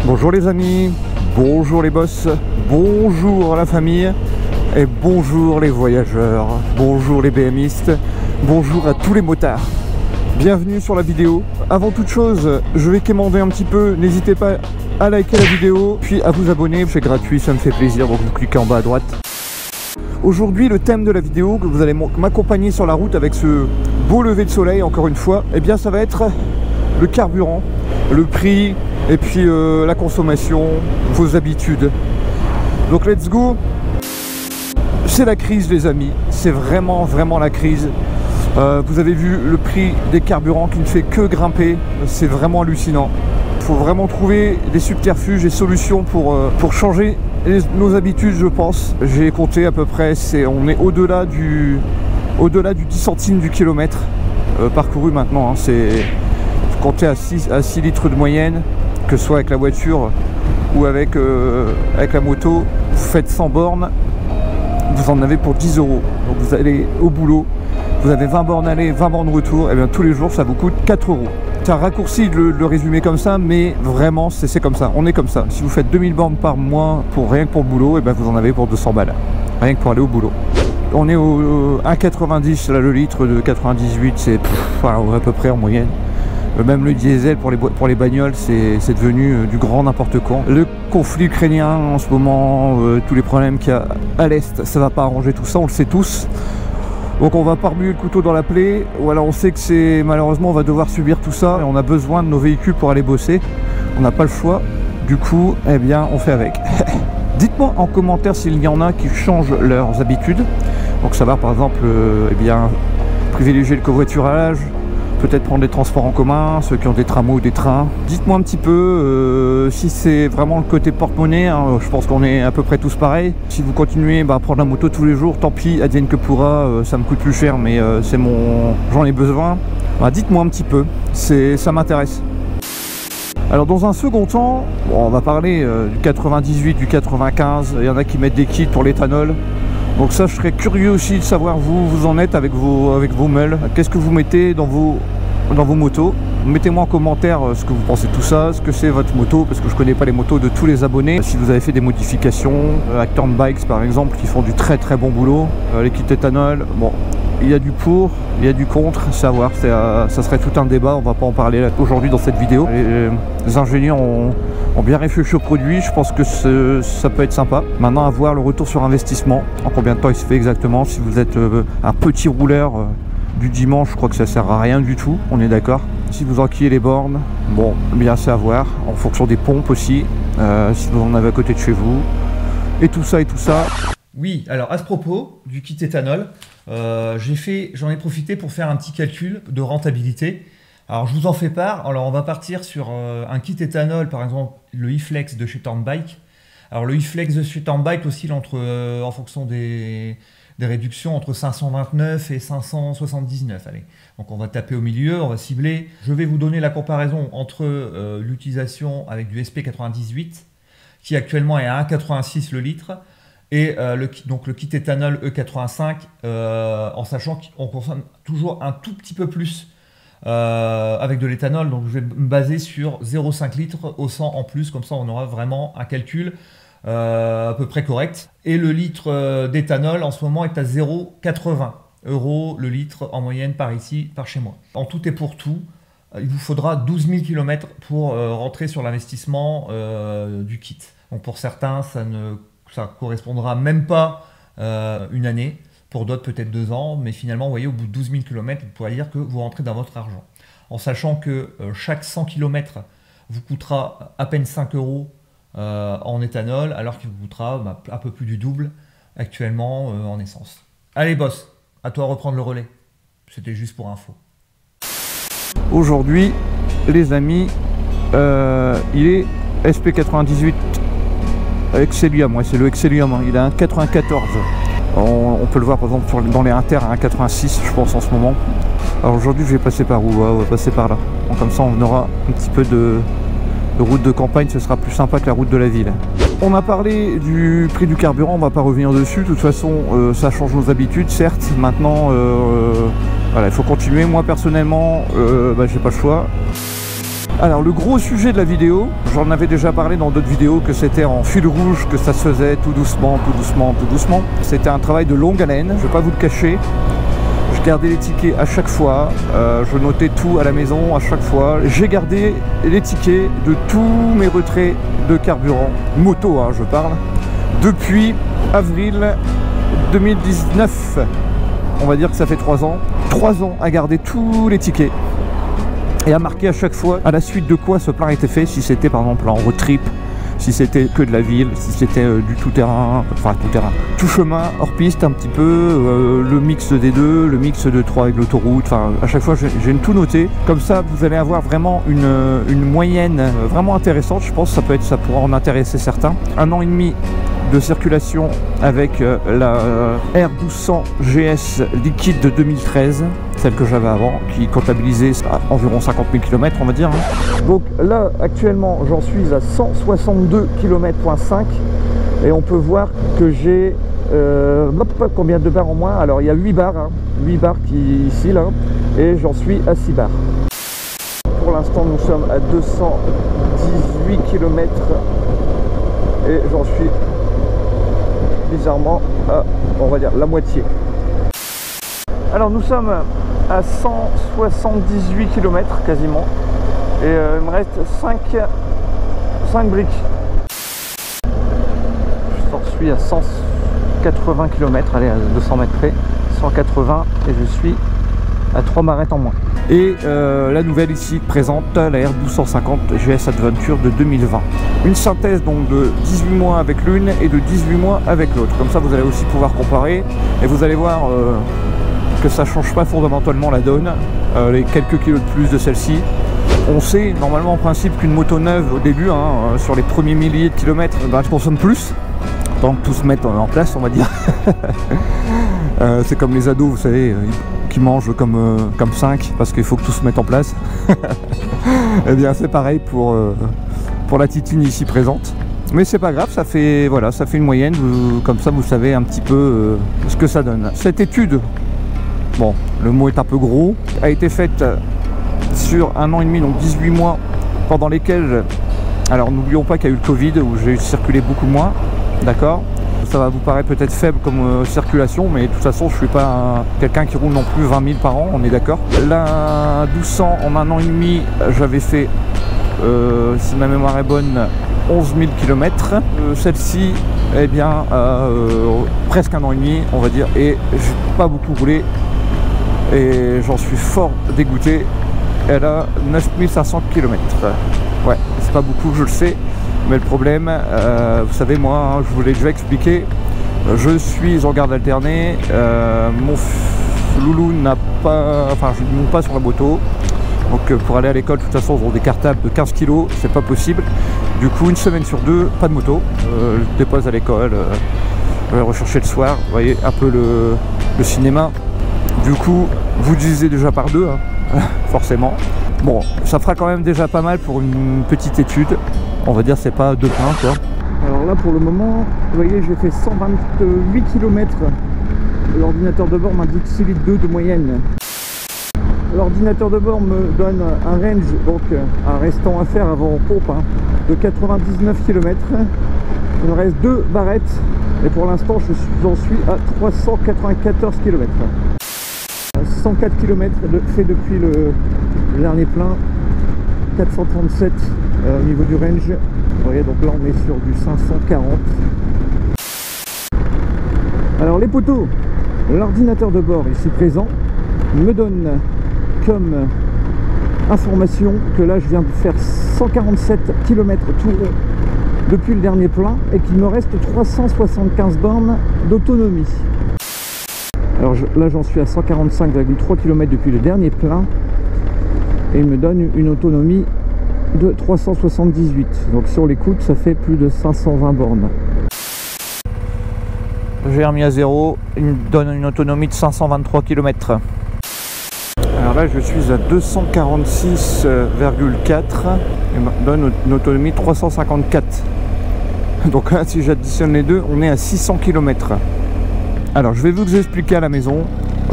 Bonjour les amis, bonjour les boss, bonjour la famille et bonjour les voyageurs, bonjour les BMistes, bonjour à tous les motards. Bienvenue sur la vidéo. Avant toute chose, je vais quémander un petit peu, n'hésitez pas à liker la vidéo, puis à vous abonner, c'est gratuit, ça me fait plaisir, donc vous cliquez en bas à droite. Aujourd'hui, le thème de la vidéo, que vous allez m'accompagner sur la route avec ce beau lever de soleil, encore une fois, eh bien ça va être le carburant, le prix, et puis la consommation, vos habitudes. Donc let's go. C'est la crise les amis, c'est vraiment la crise. Vous avez vu le prix des carburants qui ne fait que grimper, c'est vraiment hallucinant. Il faut vraiment trouver des subterfuges et solutions pour changer nos habitudes, je pense. J'ai compté à peu près, on est au-delà du 10 centimes du kilomètre parcouru maintenant, hein. C'est compter à 6 litres de moyenne, que ce soit avec la voiture ou avec la moto. Vous faites 100 bornes, vous en avez pour 10 €. Donc vous allez au boulot, vous avez 20 bornes aller, 20 bornes retour, et bien tous les jours ça vous coûte 4 €. C'est un raccourci de le résumer comme ça, mais vraiment c'est comme ça, on est comme ça. Si vous faites 2000 bornes par mois rien que pour le boulot, et bien vous en avez pour 200 balles, rien que pour aller au boulot. On est au 1,90 là, le litre de 98, c'est à peu près en moyenne. Même le diesel pour les bagnoles, c'est devenu du grand n'importe quoi. Le conflit ukrainien en ce moment, tous les problèmes qu'il y a à l'Est, ça va pas arranger tout ça, on le sait tous. Donc on va pas remuer le couteau dans la plaie. Voilà, on sait que malheureusement on va devoir subir tout ça et on a besoin de nos véhicules pour aller bosser. On n'a pas le choix. Du coup, eh bien, on fait avec. Dites-moi en commentaire s'il y en a qui changent leurs habitudes. Donc ça va par exemple, eh bien, privilégier le covoiturage. Peut-être prendre des transports en commun, ceux qui ont des tramways ou des trains. Dites-moi un petit peu si c'est vraiment le côté porte-monnaie, hein, je pense qu'on est à peu près tous pareils. Si vous continuez à prendre la moto tous les jours, tant pis, advienne que pourra, ça me coûte plus cher, mais j'en ai besoin. Dites-moi un petit peu, ça m'intéresse. Alors dans un second temps, on va parler du 98, du 95, il y en a qui mettent des kits pour l'éthanol. Donc ça, je serais curieux aussi de savoir vous en êtes avec vos meules. Qu'est-ce que vous mettez dans vos motos? Mettez-moi en commentaire ce que vous pensez de tout ça, ce que c'est votre moto, parce que je connais pas les motos de tous les abonnés. Si vous avez fait des modifications, Acton Bikes par exemple, qui font du très bon boulot, les kits éthanol, bon, il y a du pour, il y a du contre, savoir, ça serait tout un débat, on va pas en parler aujourd'hui dans cette vidéo. Les ingénieurs ont bien réfléchi au produit, je pense que ça peut être sympa. Maintenant, à voir le retour sur investissement, en combien de temps il se fait exactement. Si vous êtes un petit rouleur du dimanche, je crois que ça sert à rien du tout, on est d'accord. Si vous enquillez les bornes, bon, bien c'est à voir, en fonction des pompes aussi, si vous en avez à côté de chez vous, et tout ça. Oui, alors à ce propos du kit éthanol, j'en ai profité pour faire un petit calcul de rentabilité. Alors je vous en fais part. Alors on va partir sur un kit éthanol, par exemple le e-flex de chez Turnbike. Alors le e-flex de chez Turnbike oscille en fonction des réductions entre 529 et 579. Allez. Donc on va taper au milieu, on va cibler. Je vais vous donner la comparaison entre l'utilisation avec du SP98 qui actuellement est à 1,86 le litre et le kit éthanol E85 en sachant qu'on consomme toujours un tout petit peu plus avec de l'éthanol, donc je vais me baser sur 0,5 litres au 100 en plus, comme ça on aura vraiment un calcul à peu près correct. Et le litre d'éthanol en ce moment est à 0,80 € le litre en moyenne par chez moi. En tout et pour tout, il vous faudra 12 000 km pour rentrer sur l'investissement du kit. Donc pour certains, ça correspondra même pas une année. Pour d'autres peut-être 2 ans, mais finalement, vous voyez, au bout de 12 000 km, vous pourrez dire que vous rentrez dans votre argent. En sachant que chaque 100 km vous coûtera à peine 5 € en éthanol, alors qu'il vous coûtera un peu plus du double actuellement en essence. Allez boss, à toi de reprendre le relais. C'était juste pour info. Aujourd'hui, les amis, il est SP98 Excellium, ouais, c'est le Excellium, hein, il est à 1,94. On peut le voir par exemple dans les Inter à 1,86 je pense en ce moment. Alors aujourd'hui je vais passer par où? On va passer par là. Donc, comme ça on aura un petit peu de route de campagne, ce sera plus sympa que la route de la ville. On a parlé du prix du carburant, on va pas revenir dessus. De toute façon ça change nos habitudes certes. Maintenant voilà, il faut continuer. Moi personnellement j'ai pas le choix. Alors le gros sujet de la vidéo, j'en avais déjà parlé dans d'autres vidéos, que c'était en fil rouge, que ça se faisait tout doucement, tout doucement, tout doucement. C'était un travail de longue haleine, je ne vais pas vous le cacher. Je gardais les tickets à chaque fois, je notais tout à la maison à chaque fois. J'ai gardé les tickets de tous mes retraits de carburant, moto hein, je parle, depuis avril 2019. On va dire que ça fait 3 ans. 3 ans à garder tous les tickets. Et à marquer à chaque fois à la suite de quoi ce plein était fait, si c'était par exemple en road trip, si c'était que de la ville, si c'était du tout-terrain, enfin tout-terrain, tout chemin, hors piste un petit peu, le mix des deux, le mix de 3 avec l'autoroute, enfin à chaque fois j'ai tout noté. Comme ça vous allez avoir vraiment une moyenne vraiment intéressante, je pense que ça pourra en intéresser certains. 1 an et demi de circulation avec la R1200 GS liquide de 2013, celle que j'avais avant, qui comptabilisait à environ 50 000 km on va dire. Donc là actuellement j'en suis à 162 km.5 et on peut voir que j'ai combien de barres en moins. Alors il y a 8 barres, hein, 8 barres qui ici là, et j'en suis à 6 barres. Pour l'instant nous sommes à 218 km et j'en suis bizarrement à, on va dire, la moitié. Alors nous sommes à 178 km quasiment et il me reste 5 briques. Je suis à 180 km, allez à 200 mètres près, 180 et je suis à 3 barrettes en moins. Et la nouvelle ici présente la R1250 GS Adventure de 2020. Une synthèse donc de 18 mois avec l'une et de 18 mois avec l'autre. Comme ça vous allez aussi pouvoir comparer et vous allez voir que ça change pas fondamentalement la donne, les quelques kilos de plus de celle-ci. On sait normalement en principe qu'une moto neuve au début, hein, sur les premiers milliers de kilomètres, elle consomme plus. Tant que tout se mette en place on va dire. C'est comme les ados vous savez, qui mangent comme 5 parce qu'il faut que tout se mette en place. Et bien c'est pareil pour la Titine ici présente. Mais c'est pas grave, ça fait une moyenne, comme ça vous savez un petit peu ce que ça donne. Cette étude, bon le mot est un peu gros, a été faite sur 1 an et demi, donc 18 mois pendant lesquels, alors n'oublions pas qu'il y a eu le Covid où j'ai circulé beaucoup moins, d'accord. Ça va vous paraître peut-être faible comme circulation, mais de toute façon je suis pas quelqu'un qui roule non plus 20 000 par an, on est d'accord. La 1200 en 1 an et demi, j'avais fait, si ma mémoire est bonne, 11 000 km. Celle-ci, eh bien, presque 1 an et demi, on va dire, et j'ai pas beaucoup roulé, et j'en suis fort dégoûté. Elle a 9 500 km. Ouais, c'est pas beaucoup, je le sais. Mais le problème, vous savez moi, hein, je vous l'ai déjà expliqué, je suis en garde alternée, mon loulou n'a pas, enfin je ne monte pas sur la moto, donc pour aller à l'école de toute façon ils ont des cartables de 15 kg, c'est pas possible. Du coup 1 semaine sur 2, pas de moto, je dépose à l'école, je vais rechercher le soir, vous voyez un peu le cinéma. Du coup vous divisez déjà par 2, hein, forcément. Bon, ça fera quand même déjà pas mal pour une petite étude. On va dire c'est pas de pain quoi. Alors là pour le moment, vous voyez j'ai fait 128 km. L'ordinateur de bord m'indique 6,2 litres de moyenne. L'ordinateur de bord me donne un range, donc un restant à faire avant pompe, hein, de 99 km. Il me reste 2 barrettes et pour l'instant j'en suis à 394 km. 104 km fait depuis le dernier plein, 437 au niveau du range. Vous voyez, donc là on est sur du 540. Alors les poteaux, l'ordinateur de bord ici présent me donne comme information que là je viens de faire 147 km tout rond depuis le dernier plein et qu'il me reste 375 bornes d'autonomie. Alors là j'en suis à 145,3 km depuis le dernier plein et il me donne une autonomie de 378. Donc sur l'écoute ça fait plus de 520 bornes. J'ai remis à zéro, il me donne une autonomie de 523 km. Alors là je suis à 246,4 et me donne une autonomie de 354. Donc là si j'additionne les deux on est à 600 km. Alors je vais vous expliquer à la maison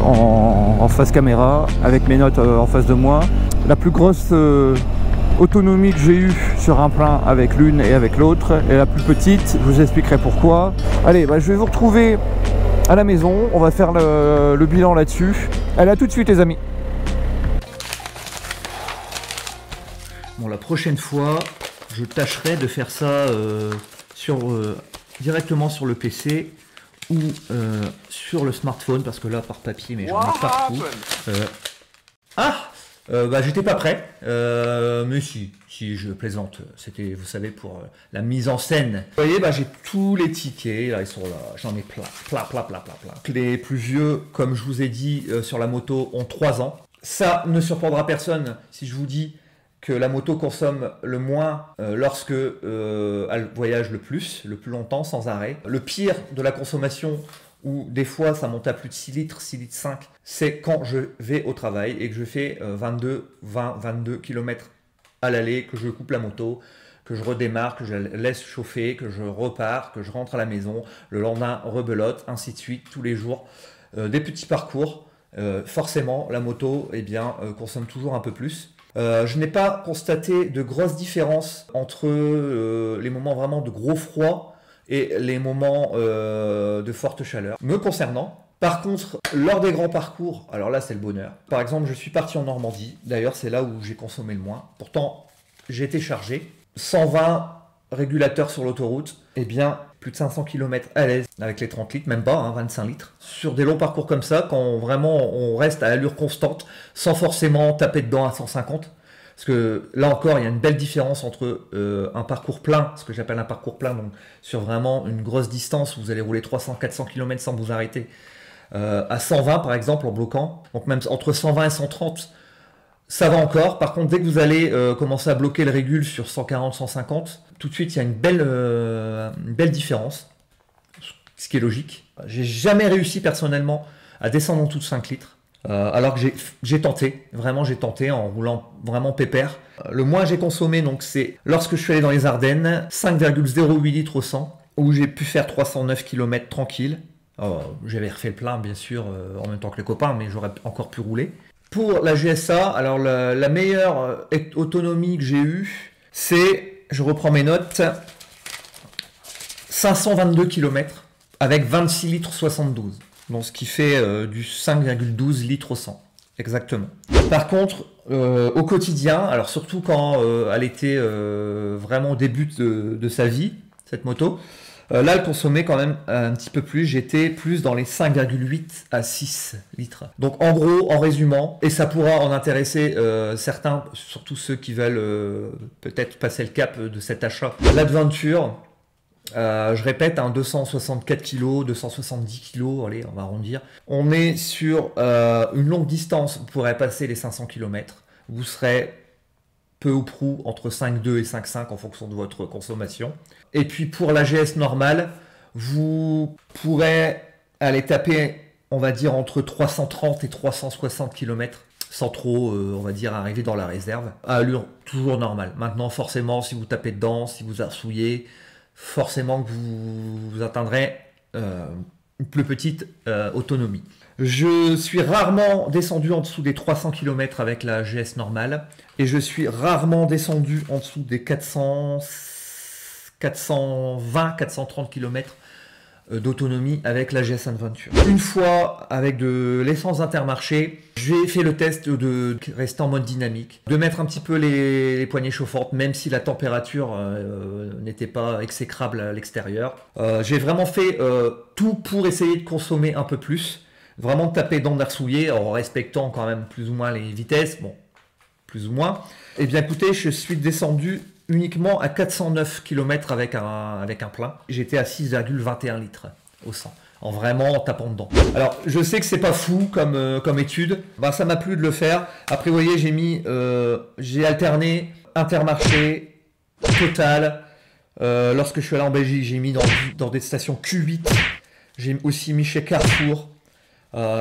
en face caméra avec mes notes en face de moi. La plus grosse autonomie que j'ai eue sur un plein avec l'une et avec l'autre est la plus petite. Je vous expliquerai pourquoi. Allez, bah, je vais vous retrouver à la maison. On va faire le bilan là-dessus. Allez, à tout de suite les amis. Bon, la prochaine fois, je tâcherai de faire ça directement sur le PC ou sur le smartphone, parce que là, par papier, mais j'en ai partout. Bah, j'étais pas prêt, mais si je plaisante, c'était, vous savez, pour la mise en scène. Vous voyez, bah, j'ai tous les tickets, là, ils sont là, j'en ai plein. Les plus vieux, comme je vous ai dit, sur la moto, ont 3 ans. Ça ne surprendra personne si je vous dis que la moto consomme le moins lorsque elle voyage le plus longtemps, sans arrêt. Le pire de la consommation, où des fois ça monte à plus de 6 litres, 6 litres 5, c'est quand je vais au travail et que je fais 22 km à l'aller, que je coupe la moto, que je redémarre, que je la laisse chauffer, que je repars, que je rentre à la maison, le lendemain rebelote, ainsi de suite, tous les jours. Des petits parcours, forcément la moto consomme toujours un peu plus. Je n'ai pas constaté de grosses différences entre les moments vraiment de gros froid et les moments de forte chaleur me concernant. Par contre, lors des grands parcours, alors là c'est le bonheur. Par exemple, je suis parti en Normandie, d'ailleurs c'est là où j'ai consommé le moins. Pourtant, j'ai été chargé, 120 régulateurs sur l'autoroute, et bien plus de 500 km à l'aise avec les 30 litres, même pas, 25 litres. Sur des longs parcours comme ça, quand vraiment on reste à allure constante, sans forcément taper dedans à 150, parce que là encore, il y a une belle différence entre un parcours plein, ce que j'appelle un parcours plein, donc sur vraiment une grosse distance où vous allez rouler 300-400 km sans vous arrêter, à 120 par exemple en bloquant, donc même entre 120 et 130, ça va encore. Par contre, dès que vous allez commencer à bloquer le régule sur 140-150, tout de suite, il y a une belle différence, ce qui est logique. J'ai jamais réussi personnellement à descendre en dessous de 5 litres. Alors que j'ai tenté, vraiment j'ai tenté en roulant vraiment pépère. Le moins j'ai consommé, donc c'est lorsque je suis allé dans les Ardennes, 5,08 litres au 100, où j'ai pu faire 309 km tranquille. J'avais refait le plein bien sûr en même temps que les copains, mais j'aurais encore pu rouler. Pour la GSA, alors la meilleure autonomie que j'ai eue, c'est, je reprends mes notes, 522 km avec 26 litres 72. Donc ce qui fait du 5,12 litres au 100, exactement. Par contre, au quotidien, alors surtout quand elle était vraiment au début de sa vie, cette moto, là elle consommait quand même un petit peu plus, j'étais plus dans les 5,8 à 6 litres. Donc en gros, en résumant, et ça pourra en intéresser certains, surtout ceux qui veulent peut-être passer le cap de cet achat, l'Adventure. Je répète, 264 kg, 270 kg, allez, on va arrondir. On est sur une longue distance, vous pourrez passer les 500 km. Vous serez peu ou prou entre 5,2 et 5,5 en fonction de votre consommation. Et puis pour la GS normale, vous pourrez aller taper, on va dire, entre 330 et 360 km sans trop, on va dire, arriver dans la réserve, à allure toujours normale. Maintenant, forcément, si vous tapez dedans, si vous arsouillez, forcément que vous atteindrez une plus petite autonomie. Je suis rarement descendu en dessous des 300 km avec la GS normale et je suis rarement descendu en dessous des 420-430 km d'autonomie avec la GS Adventure. Une fois avec de l'essence Intermarché, j'ai fait le test de rester en mode dynamique, de mettre un petit peu les poignées chauffantes, même si la température n'était pas exécrable à l'extérieur. J'ai vraiment fait tout pour essayer de consommer un peu plus, vraiment de taper dans d'arsouiller en respectant quand même plus ou moins les vitesses, bon, plus ou moins. Et bien écoutez, je suis descendu uniquement à 409 km avec un plein. J'étais à 6,21 litres au 100, en vraiment en tapant dedans. Alors, je sais que c'est pas fou comme étude. Bah, ça m'a plu de le faire. Après, vous voyez, j'ai alterné Intermarché, Total. Lorsque je suis allé en Belgique, j'ai mis dans des stations Q8. J'ai aussi mis chez Carrefour.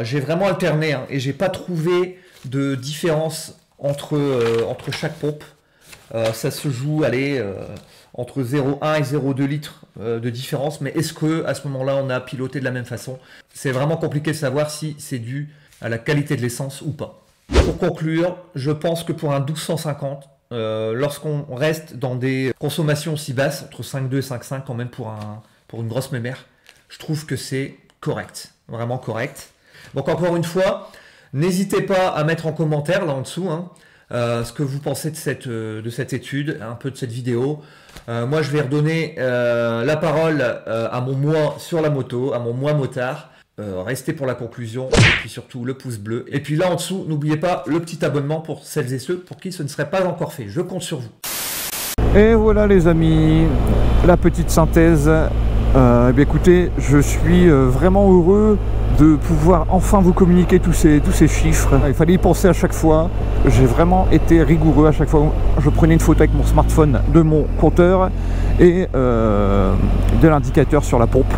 J'ai vraiment alterné hein, et j'ai pas trouvé de différence entre chaque pompe. Ça se joue, allez, entre 0,1 et 0,2 litres de différence. Mais est-ce que à ce moment-là, on a piloté de la même façon? C'est vraiment compliqué de savoir si c'est dû à la qualité de l'essence ou pas. Pour conclure, je pense que pour un 1250, lorsqu'on reste dans des consommations si basses, entre 5,2 et 5,5 quand même pour une grosse mémère, je trouve que c'est correct, vraiment correct. Donc encore une fois, n'hésitez pas à mettre en commentaire là en dessous ce que vous pensez de cette étude, un peu de cette vidéo. Moi je vais redonner la parole à mon moi sur la moto, à mon moi motard. Restez pour la conclusion, et puis surtout le pouce bleu. Et puis là en dessous, n'oubliez pas le petit abonnement pour celles et ceux pour qui ce ne serait pas encore fait. Je compte sur vous. Et voilà les amis, la petite synthèse. Eh bien, écoutez, je suis vraiment heureux de pouvoir enfin vous communiquer tous ces chiffres. Il fallait y penser à chaque fois. J'ai vraiment été rigoureux à chaque fois. Je prenais une photo avec mon smartphone de mon compteur et de l'indicateur sur la pompe.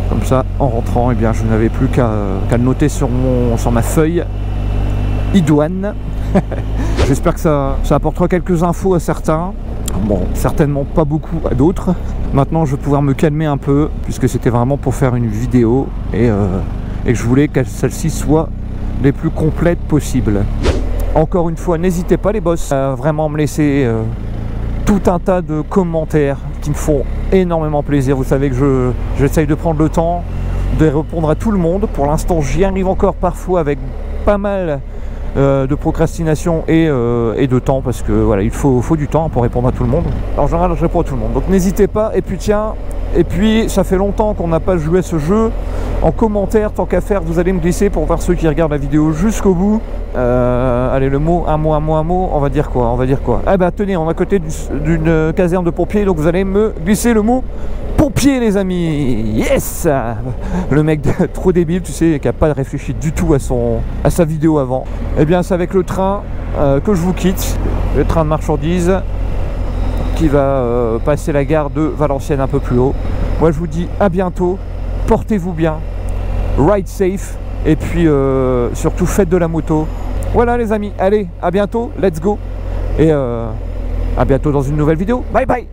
Comme ça, en rentrant, eh bien, je n'avais plus qu'à le noter sur ma feuille idoine. J'espère que ça apportera quelques infos à certains. Bon, certainement pas beaucoup à d'autres. Maintenant, je vais pouvoir me calmer un peu, puisque c'était vraiment pour faire une vidéo et que je voulais que celle-ci soit les plus complètes possibles. Encore une fois, n'hésitez pas les boss à vraiment me laisser tout un tas de commentaires qui me font énormément plaisir. Vous savez que j'essaye de prendre le temps de répondre à tout le monde. Pour l'instant, j'y arrive encore parfois avec pas mal de procrastination et de temps, parce que voilà, il faut du temps pour répondre à tout le monde. En général, je réponds à tout le monde, donc n'hésitez pas. Et puis tiens, ça fait longtemps qu'on n'a pas joué à ce jeu. En commentaire, tant qu'à faire, vous allez me glisser pour voir ceux qui regardent la vidéo jusqu'au bout. Allez, un mot, on va dire quoi? Ah bah tenez, on est à côté d'une caserne de pompiers, donc vous allez me glisser le mot pompier, les amis. Yes. Le mec trop débile, tu sais, qui n'a pas réfléchi du tout à sa vidéo avant. Eh bien, c'est avec le train que je vous quitte, le train de marchandises qui va passer la gare de Valenciennes un peu plus haut. Moi, je vous dis à bientôt. Portez-vous bien, ride safe, et puis surtout faites de la moto. Voilà les amis, allez, à bientôt, let's go, et à bientôt dans une nouvelle vidéo. Bye bye.